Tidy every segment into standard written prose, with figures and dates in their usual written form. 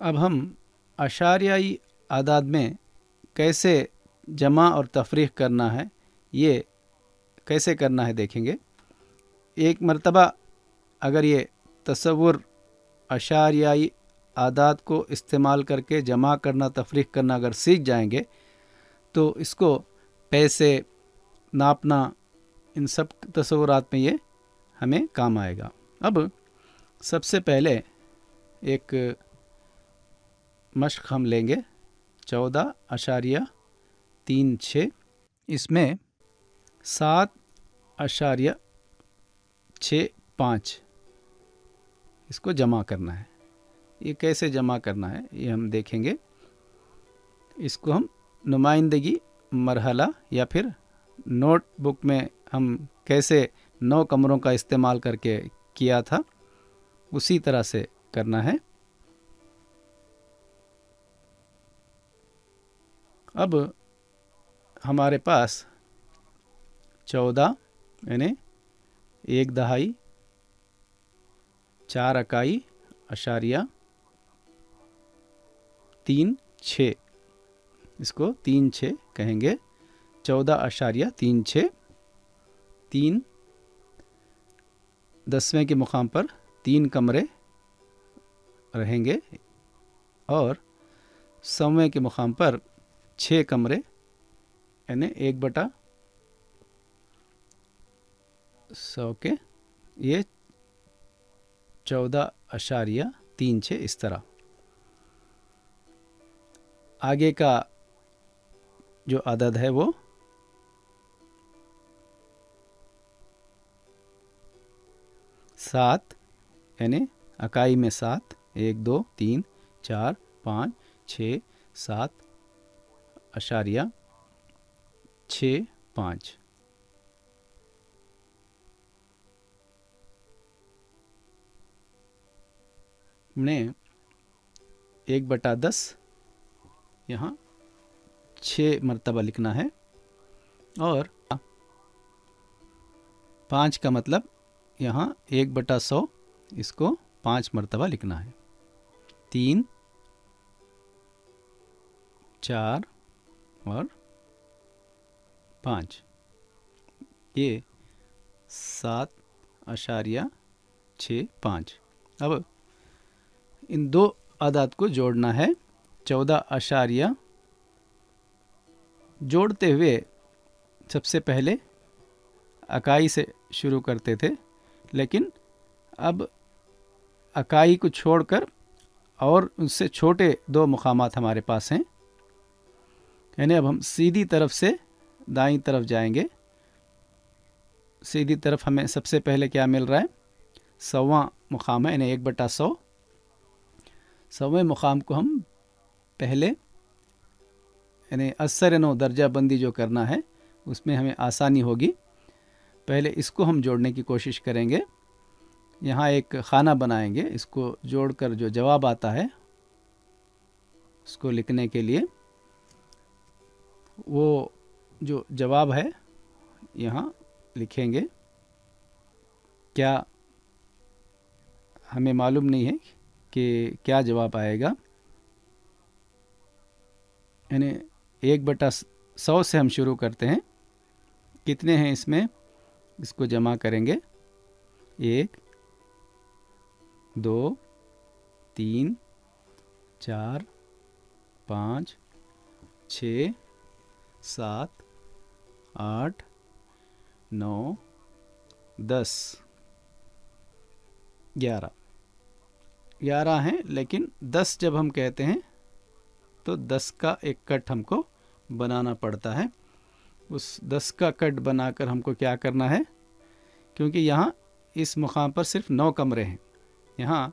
अब हम अशारियाई आदाद में कैसे जमा और तफरीक करना है, ये कैसे करना है देखेंगे। एक मर्तबा अगर ये तसव्वुर अशारियाई आदाद को इस्तेमाल करके जमा करना तफरीक करना अगर सीख जाएंगे तो इसको पैसे नापना इन सब तसव्वुरात में ये हमें काम आएगा। अब सबसे पहले एक मश्क हम लेंगे 14.36। इसमें 7.65 इसको जमा करना है। ये कैसे जमा करना है ये हम देखेंगे। इसको हम नुमाइंदगी मरहला या फिर नोटबुक में हम कैसे 9 कमरों का इस्तेमाल करके किया था उसी तरह से करना है। अब हमारे पास 14 यानी 1 दहाई 4 इकाई अशारिया 3.6, इसको 3.6 कहेंगे। 14.36 3 10वें के मुकाम पर 3 कमरे रहेंगे और 100वें के मुकाम पर 6 कमरे यानी 1/100 के ये 14.36 इस तरह। आगे का जो अदद है वो 7 यानी इकाई में 7 1 2 3 4 5 6 7.65 हमने 1/10 यहाँ 6 मरतबा लिखना है और 5 का मतलब यहाँ 1/100 इसको 5 मरतबा लिखना है। 3 4 और 5 ये 7.65। अब इन दो आदाद को जोड़ना है। 14 जोड़ते हुए सबसे पहले इकाई से शुरू करते थे, लेकिन अब इकाई को छोड़कर और उससे छोटे 2 मुकामात हमारे पास हैं। यानी अब हम सीधी तरफ से दाईं तरफ जाएंगे। सीधी तरफ हमें सबसे पहले क्या मिल रहा है, 100वां मुकाम है यानी 1/100। 100वें मुकाम को हम पहले यानी असर नो दर्जा बंदी जो करना है उसमें हमें आसानी होगी। पहले इसको हम जोड़ने की कोशिश करेंगे। यहाँ एक खाना बनाएंगे, इसको जोड़कर जो जवाब आता है उसको लिखने के लिए वो जो जवाब है यहाँ लिखेंगे। क्या हमें मालूम नहीं है कि क्या जवाब आएगा, यानी 1/100 से हम शुरू करते हैं। कितने हैं इसमें, इसको जमा करेंगे। 1 2 3 4 5 6 7 8 9 10 11 हैं, लेकिन 10 जब हम कहते हैं तो 10 का एक कट हमको बनाना पड़ता है। उस 10 का कट बनाकर हमको क्या करना है, क्योंकि यहाँ इस मुकाम पर सिर्फ 9 कमरे हैं, यहाँ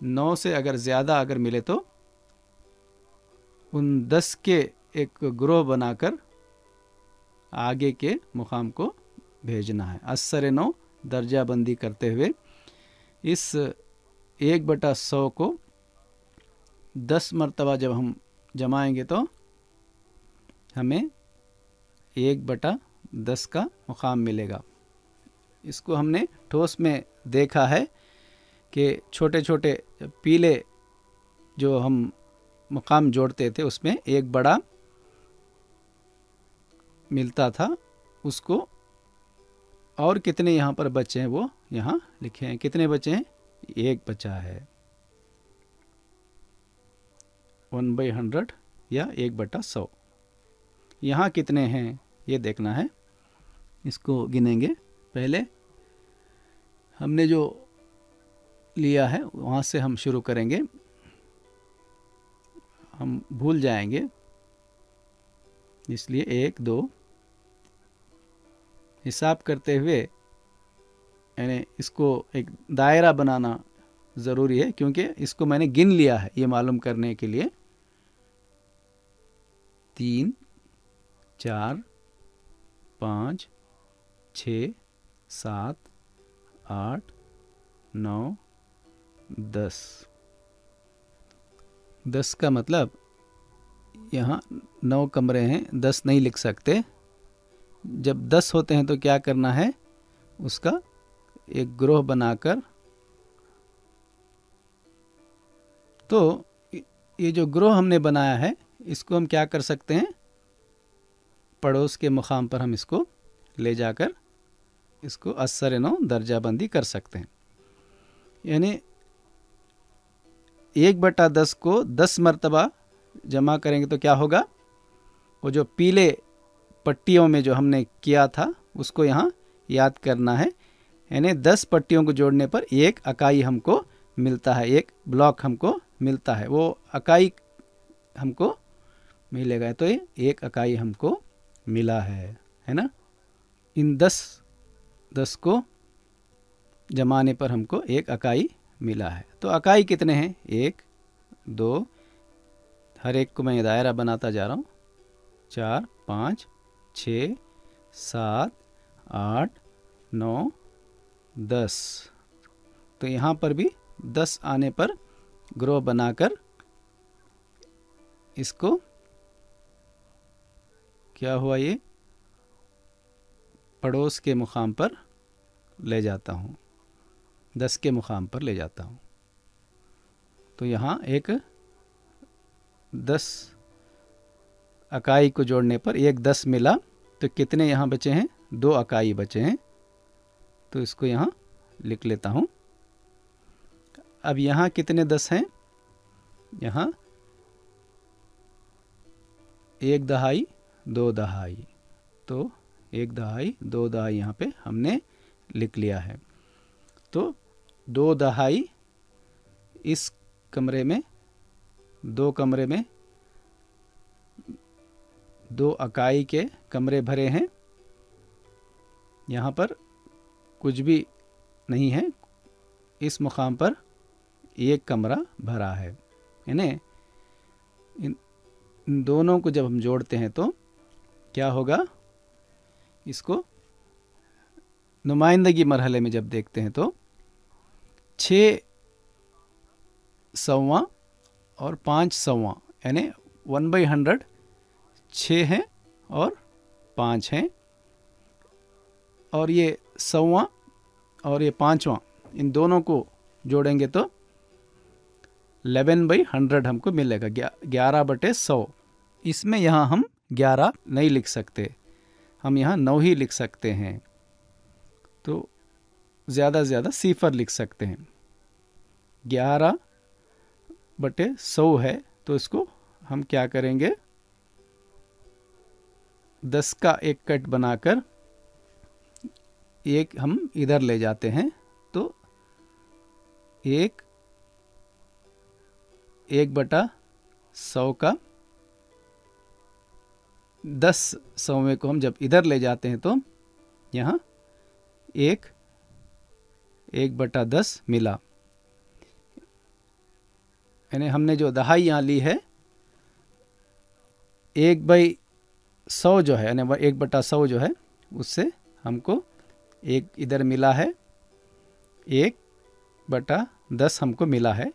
9 से अगर ज़्यादा अगर मिले तो उन 10 के एक ग्रोह बनाकर आगे के मुकाम को भेजना है। असर 9 दर्जा बंदी करते हुए इस 1/100 को 10 मरतबा जब हम जमाएंगे तो हमें 1/10 का मुकाम मिलेगा। इसको हमने ठोस में देखा है कि छोटे छोटे पीले जो हम मकाम जोड़ते थे उसमें एक बड़ा मिलता था उसको, और कितने यहाँ पर बचे हैं वो यहाँ लिखे हैं। कितने बचे हैं? एक बचा है, 1/100 या 1/100। यहाँ कितने हैं ये देखना है, इसको गिनेंगे। पहले हमने जो लिया है वहाँ से हम शुरू करेंगे, हम भूल जाएंगे इसलिए 1 2 हिसाब करते हुए, यानी इसको एक दायरा बनाना ज़रूरी है क्योंकि इसको मैंने गिन लिया है ये मालूम करने के लिए। 3 4 5 6 7 8 9 10। 10 का मतलब यहाँ 9 कमरे हैं, 10 नहीं लिख सकते। जब 10 होते हैं तो क्या करना है, उसका एक ग्रोह बनाकर, तो ये जो ग्रोह हमने बनाया है इसको हम क्या कर सकते हैं, पड़ोस के मुकाम पर हम इसको ले जाकर इसको असर-ए-नौ दर्जाबंदी कर सकते हैं। यानी 1/10 को 10 मरतबा जमा करेंगे तो क्या होगा, वो जो पीले पट्टियों में जो हमने किया था उसको यहाँ याद करना है। यानी 10 पट्टियों को जोड़ने पर एक इकाई हमको मिलता है, एक ब्लॉक हमको मिलता है, वो इकाई हमको मिलेगा। तो ये एक इकाई हमको मिला है ना। इन 10 को जमाने पर हमको एक इकाई मिला है। तो इकाई कितने हैं, 1 2, हर एक को मैं दायरा बनाता जा रहा हूँ, 4 5 6 7 8 9 10। तो यहाँ पर भी 10 आने पर ग्रोह बनाकर इसको क्या हुआ, ये पड़ोस के मुकाम पर ले जाता हूँ, 10 के मुकाम पर ले जाता हूँ। तो यहाँ एक 10 इकाई को जोड़ने पर एक 10 मिला, तो कितने यहाँ बचे हैं, 2 इकाई बचे हैं। तो इसको यहाँ लिख लेता हूँ। अब यहाँ कितने 10 हैं, यहाँ 1 दहाई 2 दहाई, तो 1 दहाई 2 दहाई यहाँ पे हमने लिख लिया है। तो 2 दहाई इस कमरे में, 2 कमरे में 2 इकाई के कमरे भरे हैं, यहाँ पर कुछ भी नहीं है, इस मुकाम पर एक कमरा भरा है। यानी इन दोनों को जब हम जोड़ते हैं तो क्या होगा, इसको नुमाइंदगी मरहले में जब देखते हैं तो 6 सौवां और 5 सौवां, यानी 1/100 6 हैं और 5 हैं, और ये सौवां और ये 5वां, इन दोनों को जोड़ेंगे तो 11/100 हमको मिलेगा, 11/100। इसमें यहाँ हम 11 नहीं लिख सकते, हम यहाँ 9 ही लिख सकते हैं। तो ज़्यादा से ज़्यादा सिफर लिख सकते हैं। 11/100 है, तो इसको हम क्या करेंगे, 10 का एक कट बनाकर एक हम इधर ले जाते हैं, तो 1/100 का 10 सौवें को हम जब इधर ले जाते हैं तो यहाँ 1/10 मिला। यानी हमने जो दहाई यहाँ ली है, 1/100 जो है, यानी 1/100 जो है, उससे हमको एक इधर मिला है, 1/10 हमको मिला है।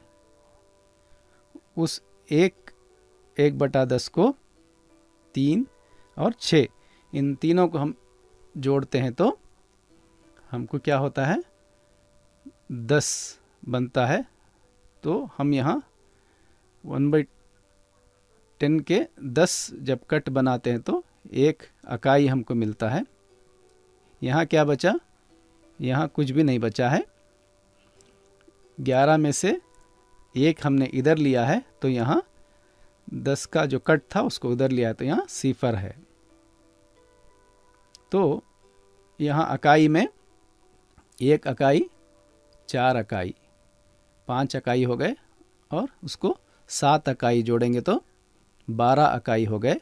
उस 1/10 को 3 और 6, इन तीनों को हम जोड़ते हैं तो हमको क्या होता है, 10 बनता है। तो हम यहाँ 1/10 के 10 जब कट बनाते हैं तो 1 इकाई हमको मिलता है। यहाँ क्या बचा? यहाँ कुछ भी नहीं बचा है। 11 में से 1 हमने इधर लिया है तो यहाँ 10 का जो कट था उसको उधर लिया है तो यहाँ 0 है। तो यहाँ इकाई में 1 इकाई, 4 इकाई, 5 इकाई हो गए और उसको 7 इकाई जोड़ेंगे तो 12 इकाई हो गए।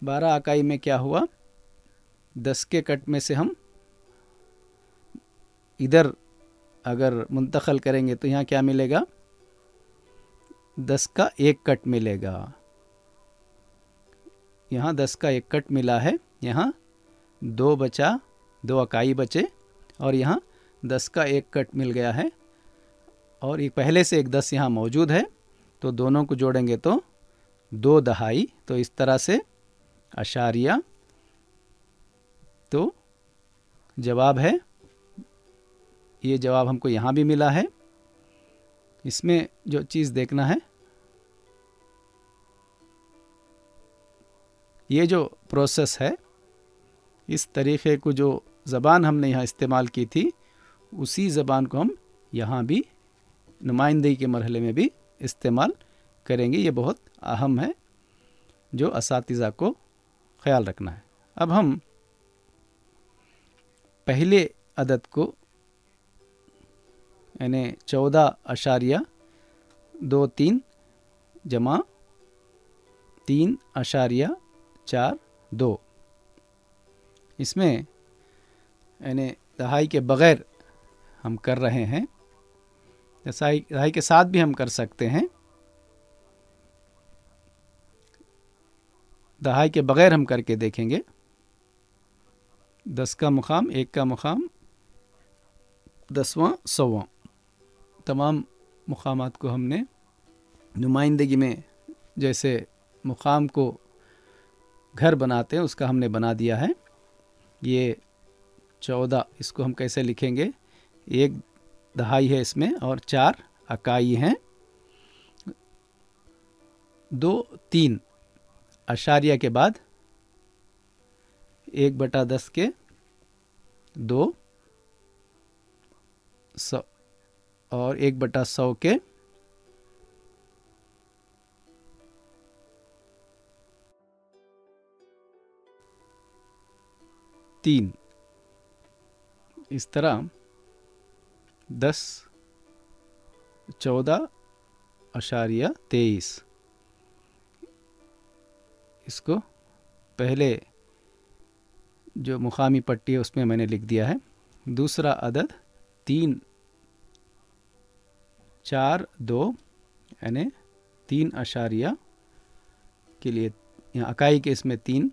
12 इकाई में क्या हुआ? 10 के कट में से हम इधर अगर मुंतक़ल करेंगे तो यहाँ क्या मिलेगा? 10 का 1 कट मिलेगा। यहाँ 10 का 1 कट मिला है, यहाँ 2 बचा, 2 इकाई बचे और यहाँ 10 का 1 कट मिल गया है और ये पहले से एक 10 यहाँ मौजूद है तो दोनों को जोड़ेंगे तो 2 दहाई। तो इस तरह से अशारिया। तो जवाब है, ये जवाब हमको यहाँ भी मिला है। इसमें जो चीज़ देखना है, ये जो प्रोसेस है, इस तरीक़े को जो ज़बान हमने यहाँ इस्तेमाल की थी उसी ज़बान को हम यहाँ भी नुमाइंदगी के मरहले में भी इस्तेमाल करेंगे। ये बहुत अहम है जो असातिज़ा को ख़याल रखना है। अब हम पहले अदद को यानी 14.23 जमा 3.42, इसमें यानी दहाई के बग़ैर हम कर रहे हैं। दहाई के साथ भी हम कर सकते हैं। दहाई के बग़ैर हम करके देखेंगे। 10 का मुकाम, 1 का मुकाम, 10वां, 100वां, तमाम मुकामात को हमने नुमाइंदगी में जैसे मुकाम को घर बनाते हैं उसका हमने बना दिया है। ये 14, इसको हम कैसे लिखेंगे? 1 दहाई है इसमें और 4 इकाई हैं। 2, 3 अशारिया के बाद 1/10 के 2 और 1/100 के 3। इस तरह 10, 14.23 इसको पहले जो मुकामी पट्टी है उसमें मैंने लिख दिया है। दूसरा अदद 3, 4, 2 यानी 3 अशारिया के लिए यहाँ इकाई के इसमें 3,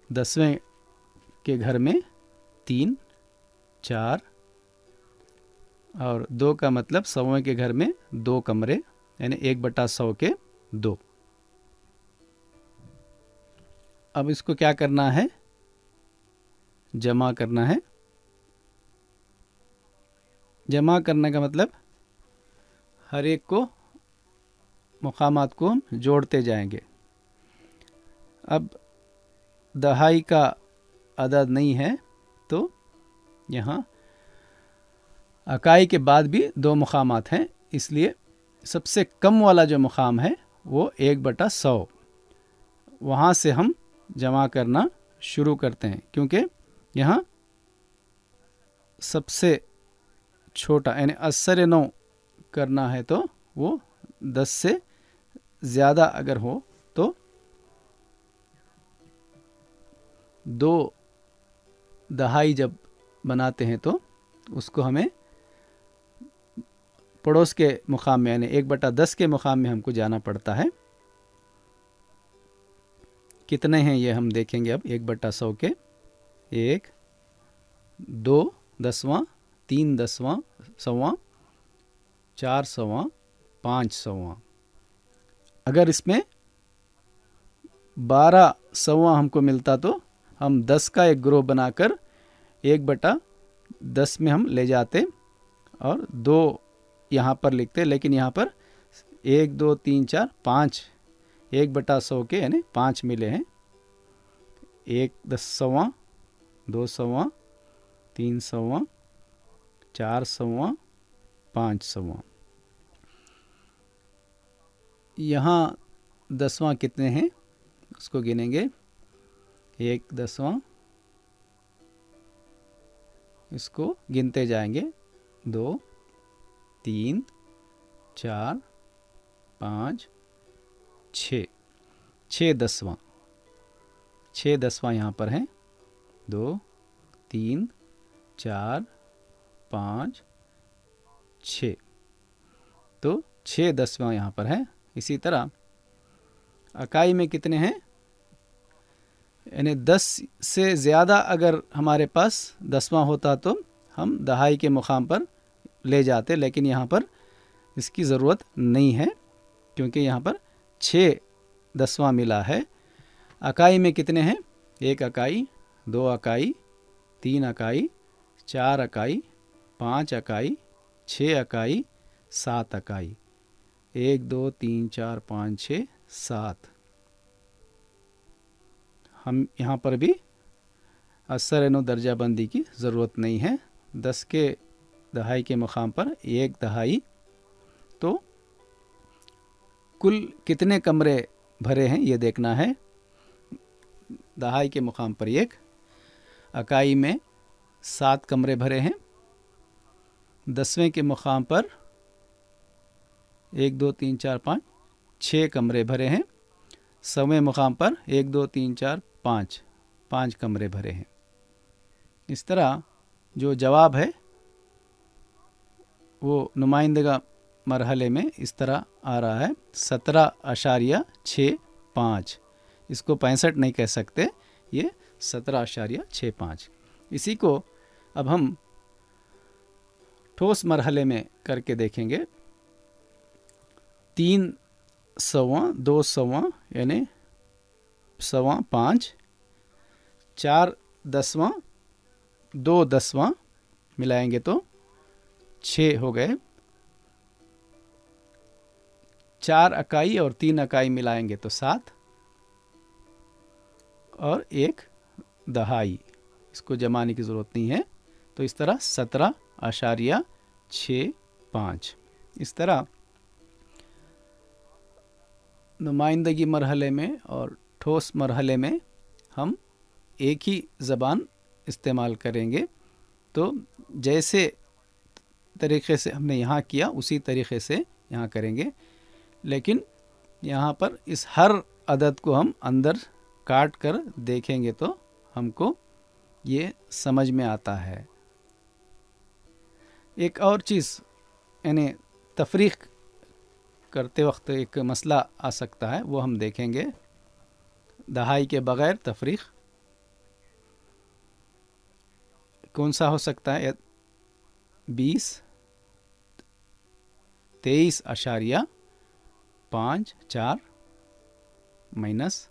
10वें के घर में 3, 4 और 2 का मतलब 100वें के घर में 2 कमरे यानी 1/100 के 2। अब इसको क्या करना है? जमा करना है। जमा करने का मतलब हर एक को मुकामात को हम जोड़ते जाएंगे। अब दहाई का अदद नहीं है तो यहाँ इकाई के बाद भी 2 मुकामात हैं, इसलिए सबसे कम वाला जो मुकाम है वो 1/100, वहाँ से हम जमा करना शुरू करते हैं क्योंकि यहाँ सबसे छोटा यानी 80 करना है तो वो 10 से ज़्यादा अगर हो तो 2 दहाई जब बनाते हैं तो उसको हमें पड़ोस के मुकाम में यानी 1/10 के मुकाम में हमको जाना पड़ता है। कितने हैं ये हम देखेंगे अब। 1/100 के 1, 2 10वां, 3 10वां, 100वां, 4 100वां, 5 100वां। अगर इसमें 12 100वां हमको मिलता तो हम 10 का एक ग्रोह बनाकर 1/10 में हम ले जाते और 2 यहाँ पर लिखते, लेकिन यहाँ पर 1 2 3 4 5, 1/100 के यानी 5 मिले हैं। 1 10वां, 2वां, 3वां, 4वां, 5वां। यहाँ 10वां कितने हैं उसको गिनेंगे। 1 10वां, इसको गिनते जाएंगे। 2 3 4 5 6, 6 10वां, 6 10वां यहाँ पर है। 2 3 4 5 6, तो 6 10वां यहाँ पर है। इसी तरह इकाई में कितने हैं, यानी 10 से ज़्यादा अगर हमारे पास 10वां होता तो हम दहाई के मुकाम पर ले जाते, लेकिन यहाँ पर इसकी ज़रूरत नहीं है क्योंकि यहाँ पर 6 10वां मिला है। इकाई में कितने हैं, 1 इकाई, 2 इकाई, 3 इकाई, 4 इकाई, 5 इकाई, 6 इकाई, 7 इकाई। 1 2 3 4 5 6 7। हम यहाँ पर भी असर नो दर्जाबंदी की ज़रूरत नहीं है। 10 के दहाई के मुकाम पर 1 दहाई, तो कुल कितने कमरे भरे हैं ये देखना है। दहाई के मुकाम पर 1, इकाई में 7 कमरे भरे हैं। 10वें के मुकाम पर 1 2 3 4 5 6 कमरे भरे हैं। 100वें मुकाम पर 1 2 3 4 5 5 कमरे भरे हैं। इस तरह जो जवाब है वो नुमाइंदगा मरहले में इस तरह आ रहा है 17.65। इसको 65 नहीं कह सकते, ये 17.65। इसी को अब हम ठोस मरहले में करके देखेंगे। 3 सवा, 2 सवा यानी 5, 4 10वां, 2 10वां मिलाएंगे तो 6 हो गए। 4 इकाई और 3 इकाई मिलाएंगे तो 7, और 1 दहाई, इसको जमाने की ज़रूरत नहीं है। तो इस तरह 17.65। इस तरह नुमाइंदगी मरहले में और ठोस मरहले में हम एक ही ज़बान इस्तेमाल करेंगे। तो जैसे तरीक़े से हमने यहाँ किया उसी तरीक़े से यहाँ करेंगे, लेकिन यहाँ पर इस हर अदद को हम अंदर काट कर देखेंगे तो हमको ये समझ में आता है। एक और चीज़, यानी तफरीक़ करते वक्त एक मसला आ सकता है, वो हम देखेंगे। दहाई के बग़ैर तफरीक़ कौन सा हो सकता है। 20 23.54 माइनस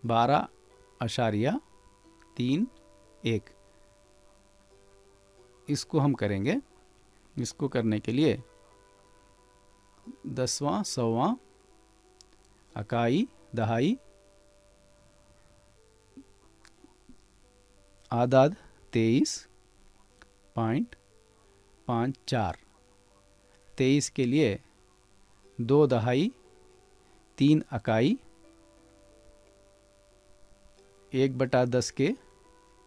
12.31। इसको हम करेंगे। इसको करने के लिए 10वां, 100वां, इकाई, दहाई, आदाद 23.54। 23 के लिए 2 दहाई, 3 इकाई, 1/10 के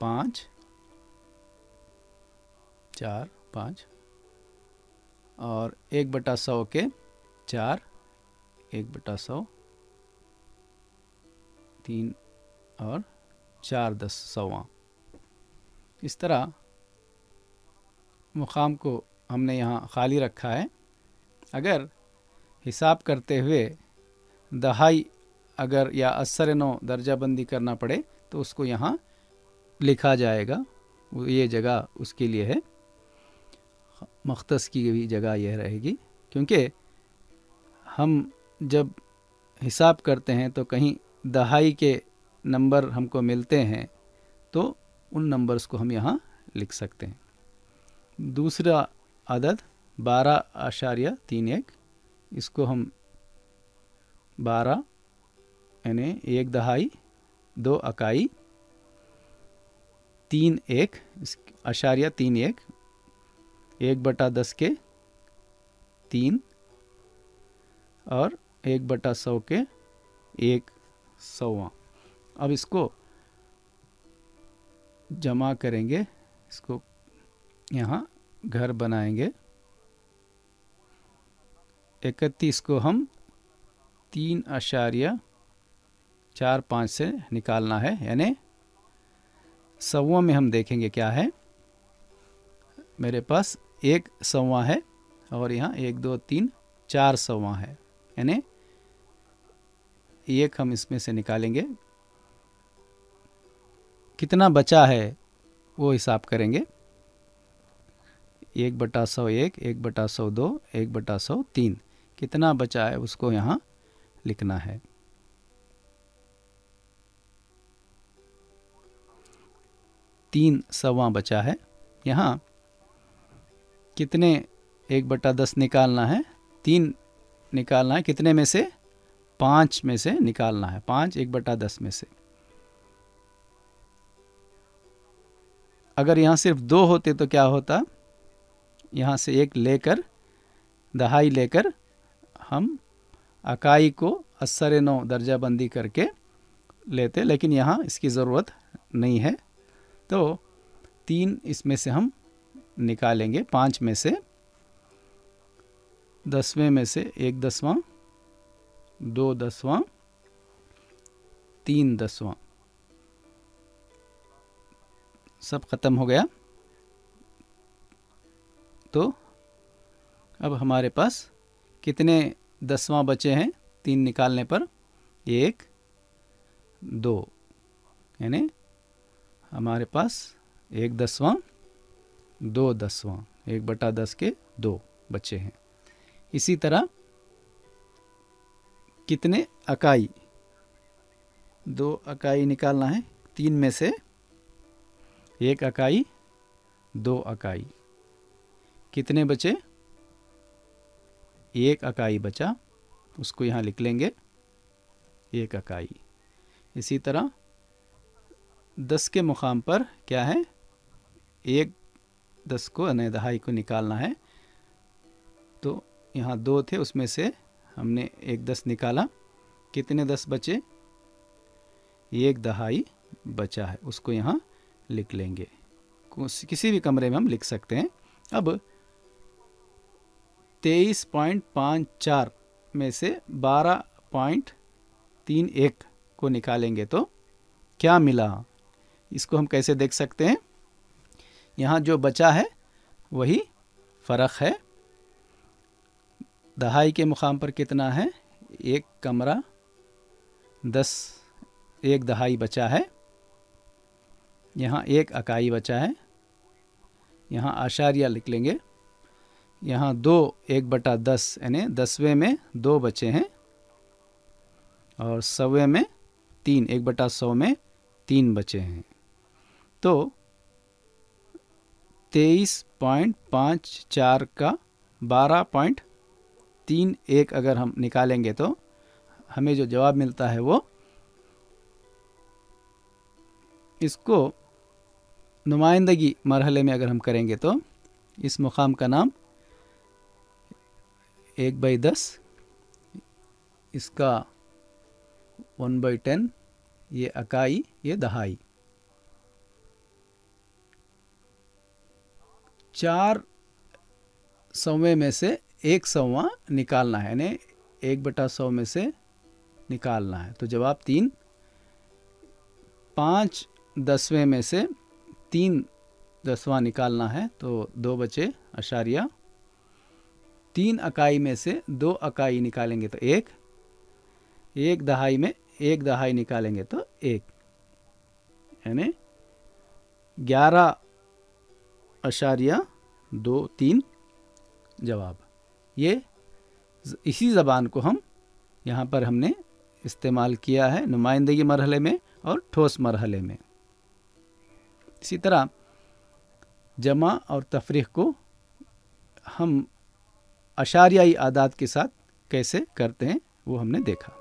5, 4 5, और 1/100 के 4, 1/100, 3 और 4 10वां। इस तरह मुकाम को हमने यहाँ खाली रखा है। अगर हिसाब करते हुए दहाई अगर या असर नो दर्जाबंदी करना पड़े तो उसको यहाँ लिखा जाएगा। ये जगह उसके लिए है, मख्तस की भी जगह यह रहेगी, क्योंकि हम जब हिसाब करते हैं तो कहीं दहाई के नंबर हमको मिलते हैं तो उन नंबर्स को हम यहाँ लिख सकते हैं। दूसरा अदद 12.31, इसको हम 12 यानी 1 दहाई 2 अकाई 3 1 अशारिया 3 1 1/10 के 3 और 1/100 के 1/100। अब इसको जमा करेंगे, इसको यहाँ घर बनाएंगे। 31 को हम 3.45 से निकालना है, यानी सौवां में हम देखेंगे क्या है। मेरे पास 1 सौवां है और यहाँ 1 2 3 4 सौवां है, यानी 1 हम इसमें से निकालेंगे। कितना बचा है वो हिसाब करेंगे। 1/101, 1/102, 1/103 कितना बचा है उसको यहाँ लिखना है। तीन सौवां बचा है। यहाँ कितने 1/10 निकालना है? 3 निकालना है। कितने में से? 5 में से निकालना है। 5 1/10 में से। अगर यहाँ सिर्फ 2 होते तो क्या होता? यहाँ से 1 लेकर दहाई लेकर हम अकाई को अस्सर 9 दर्जा बंदी करके लेते, लेकिन यहाँ इसकी ज़रूरत नहीं है। तो 3 इसमें से हम निकालेंगे। 5 में से 10वें में से 1/10वां, 2/10वां, 3/10वां, सब ख़त्म हो गया। तो अब हमारे पास कितने 10वां बचे हैं 3 निकालने पर? 1 2, यानी हमारे पास 1/10वां, 2/10वां, 1/10 के 2 बचे हैं। इसी तरह कितने अकाई? 2 अकाई निकालना है। 3 में से 1 अकाई, 2 अकाई, कितने बचे? 1 अकाई बचा, उसको यहाँ लिख लेंगे 1 अकाई। इसी तरह 10 के मुकाम पर क्या है? 1/10 को यानी दहाई को निकालना है। तो यहाँ 2 थे, उसमें से हमने 1/10 निकाला। कितने 10 बचे? 1 दहाई बचा है, उसको यहाँ लिख लेंगे। किसी भी कमरे में हम लिख सकते हैं। अब 23.54 में से 12.31 को निकालेंगे तो क्या मिला? इसको हम कैसे देख सकते हैं? यहाँ जो बचा है वही फ़र्क है। दहाई के मुकाम पर कितना है? 1 कमरा 10, 1 दहाई बचा है। यहाँ 1 अकाई बचा है। यहाँ आशारिया लिख लेंगे। यहाँ 2 1/10 यानी 10वें में 2 बचे हैं और 100वें में 3, 1/100 में 3 बचे हैं। तो 23.54 का 12.31 अगर हम निकालेंगे तो हमें जो जवाब मिलता है वो, इसको नुमाइंदगी मरहले में अगर हम करेंगे तो इस मुकाम का नाम 1/10, इसका 1/10, ये अकाई, ये दहाई। 4 सौवें में से 1 सौवां निकालना है, यानी 1/100 में से निकालना है। तो जवाब 3। 5 10वें में से 3 10वां निकालना है, तो 2 बचे अशारिया। 3 अकाई में से 2 अकाई निकालेंगे तो 1, 1 दहाई में 1 दहाई निकालेंगे तो 1, यानी 11.23 जवाब। ये इसी ज़बान को हम यहाँ पर हमने इस्तेमाल किया है नुमाइंदगी मरहले में और ठोस मरहले में। इसी तरह जमा और तफरीक को हम अशारियाई आदाद के साथ कैसे करते हैं वो हमने देखा।